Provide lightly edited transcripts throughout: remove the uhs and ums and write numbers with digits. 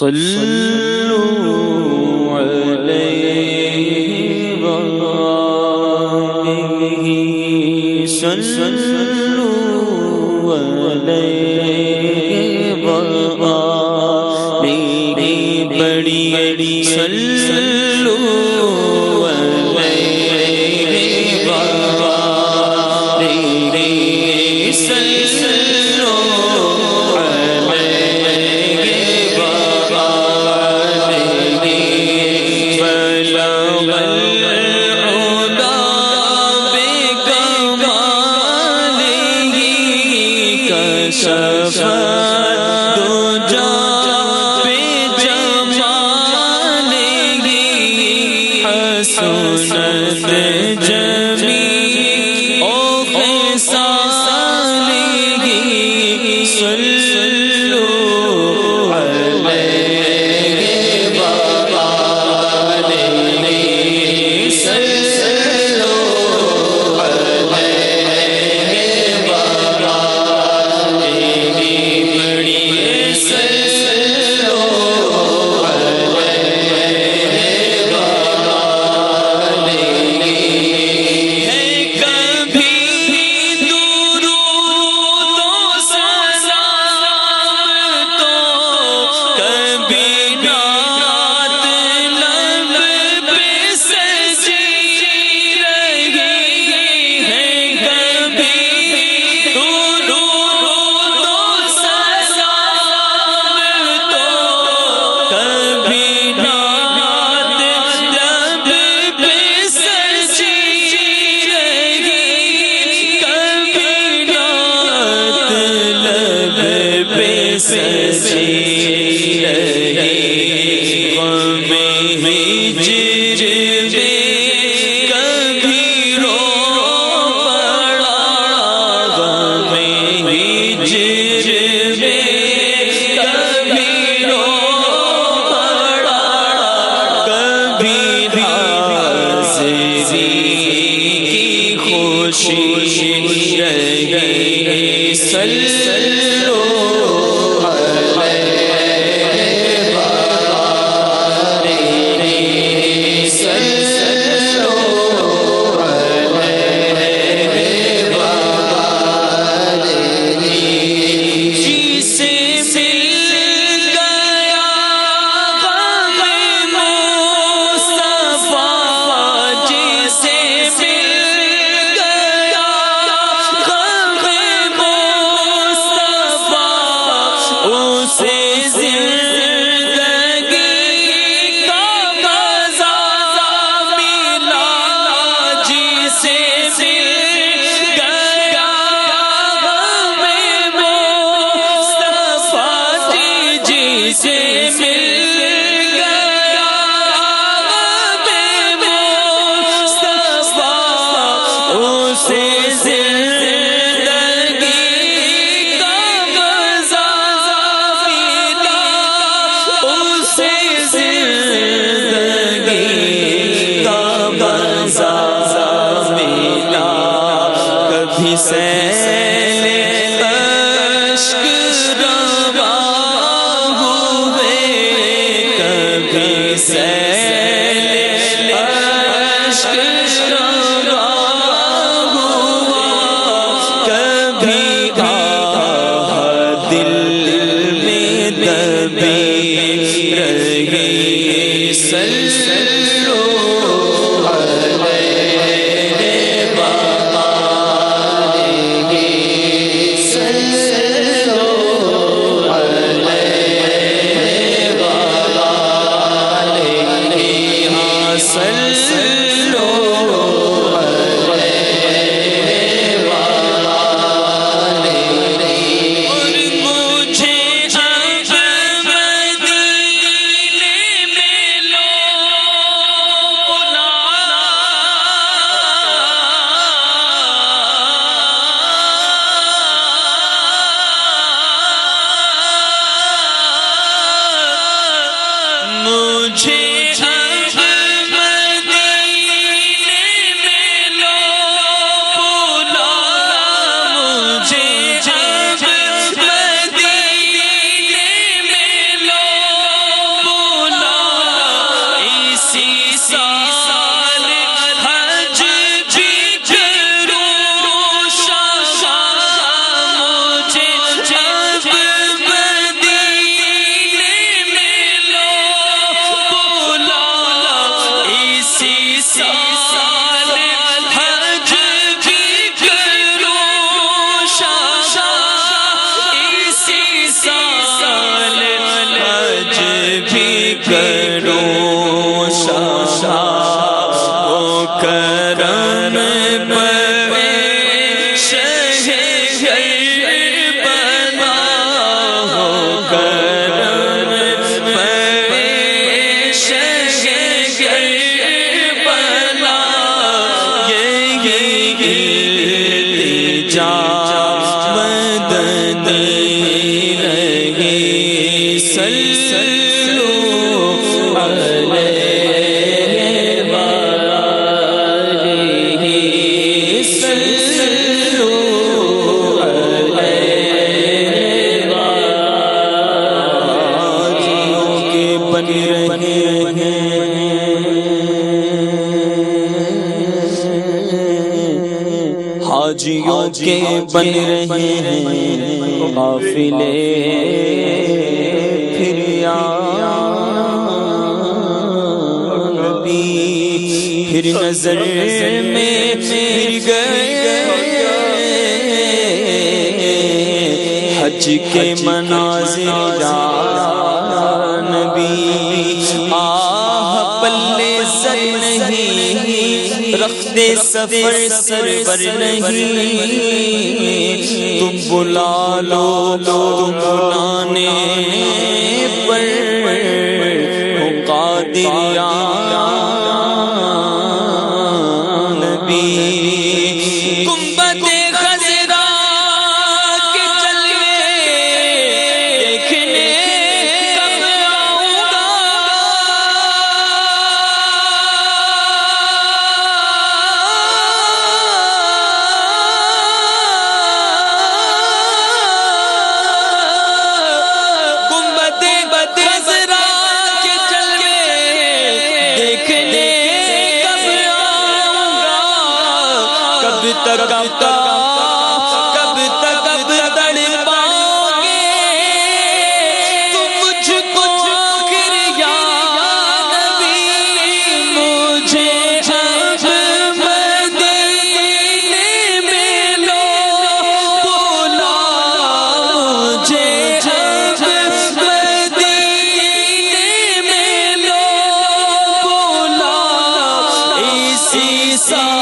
صلوا عليه وآله صلوا عليه وآله بڑی صلوا عليه وآله صلوا شفاعت دو جان پہ جمالگی حسنت جمیع او خصالگی صلوا علیہ وآلہ صلوا علیہ سجی رہی غم ہجر میں کبھی رو پڑا غم ہجر میں کبھی رو پڑا کبھی حاضری کی خوشی رہی صلوا سیل اشک رواں ہوئے کبھی سیل اشک رواں ہوا کبھی آہ دل میں دبی رہی کرو شاہ وہ کرم حاجیوں کے بن رہے ہیں قافلے پھر یا نبی پھر نظر میں پھر گئے حج کے مناظر یا نبی آہ پلے سر نہیں رخت سفر سرور نہیں تم بلا لو تم بلانے پر ہو قادر یا نبی گنبد خضرا کے جلوے دیکھنے کب آؤں گا کب تک تڑپاؤ گے تم مجھ کو آخر یا نبی مجھے اب مدینے میں لو بلا مجھے اب مدینے میں لو بلا اسی سال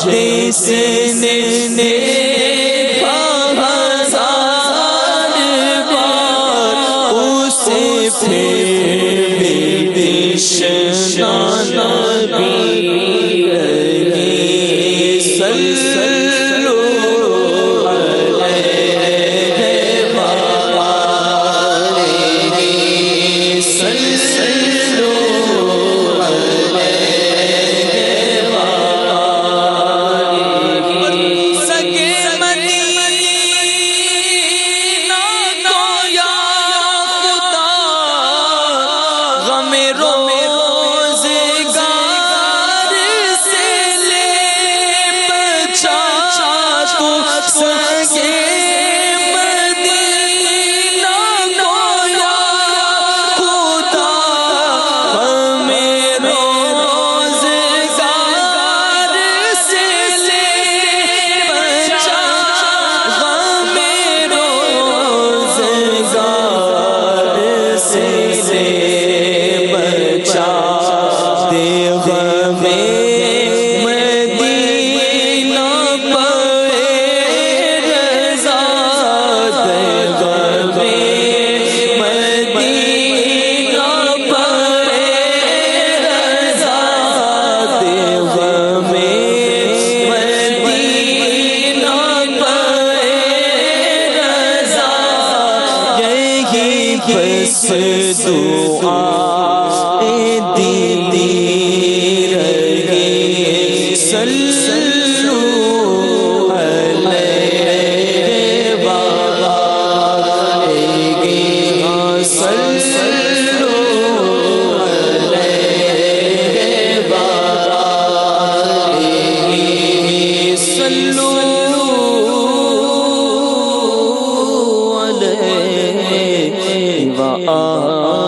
جس نے دیکھا ہزار بار اسے پھر بھی تشنا نبی صلو علیہ وآلہ صلو علیہ وآلہ سگے مدینہ کو یا خدا غم روزگار سے لے بچا تو سگے مدینہ کو یا خدا غم روزگار سے لے بچا غم روزگار سے لے بچا دے غم مدینہ پہ رضا دے غم مدینہ پہ رضا دے غم مدینہ پہ رضا یہی بس دعا دیدی رہے صلو علیہ وآلہ صلو علیہ وآلہ صلو علیہ وآلہ